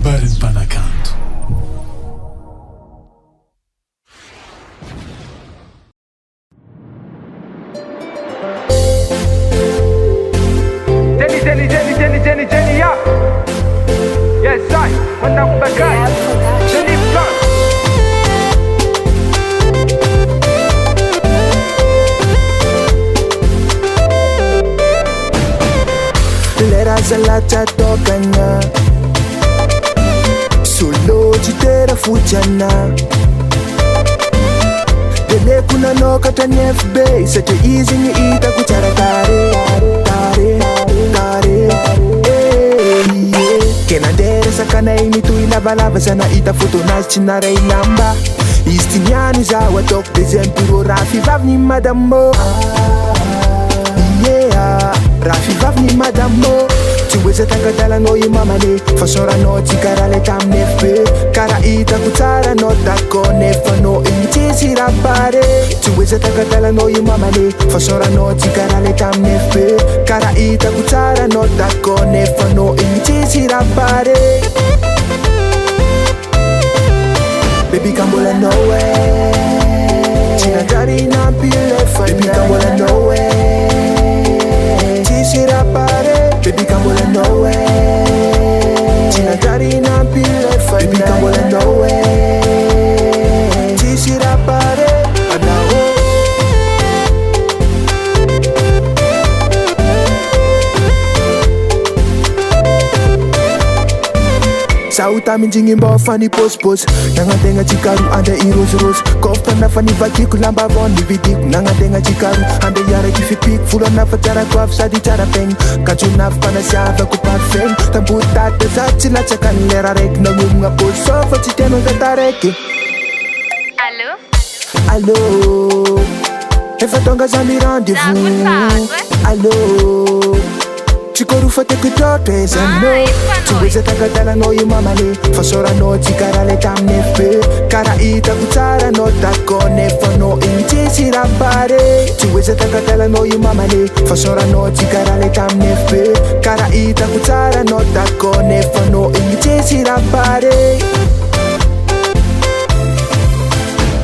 trabalhando para na canto. Jenny, yeah. Yes, I. When I'm back, Jenny, come. Lera zalacha tokanya solo chitera fujana dele kuna no katani FB such a easy ni ita kuchara tare kena dere sakana ini tu ilabalaba sana ita foto nas chinara ilamba istinianu zawa tok dezempiro rafi vavni madamo rafi vavni madamo tiweze takadala no imamane fasora no tikarale tam nefpe kara ita kutsara no tako nefa no imitisi rapare tiweze takadala no imamane fasora no tikarale tam nefpe kara ita kutsara no tako nefa no imitisi rapare baby kambola no way china dari na pile fa baby kambola no way baby kambola no way china dari na pile fa baby kambola no way tisira pare adawo sauta minjingi mbo fani pos nangatenga chikaru ande iros kofta na fani vakiku lamba von dividiku nangatenga chikaru ande yara kifipik fulo na fatara kwa fsadi chara peng kachu na fana siava ku parfum tambuta te zachi la chakan lera rek na ngunga poso fati teno gatareke allo efa tonga zambi rendezvous allo chikoru fate kutoto ezano tuweze takadala no imamane fasora no tikarale tam nefpe kara ita kutsara no tako nefa no intisi rapare tuweze takadala no imamane fasora no tikarale tam nefpe kara ita kutsara no tako nefa no intisi rapare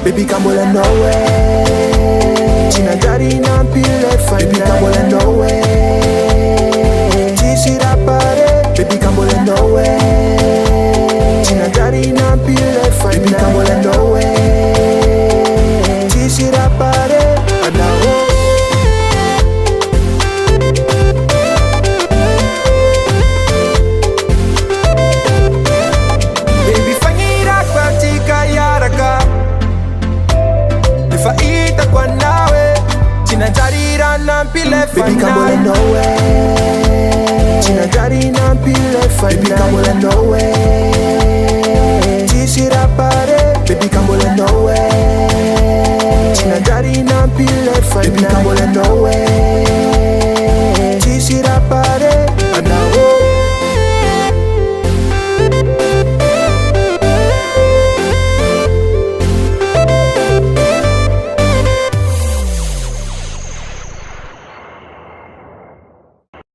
baby kambola no way china dari na pile fa baby kambola no way baby kambola no way china dari na pile fa baby kambola no way tisira pare adawo baby fanyira kwatika yaraka ifa ita kwa nawe china dari na pile fa baby kambola no way china dari na pile fa baby kambola no way tisira pare baby kambola no way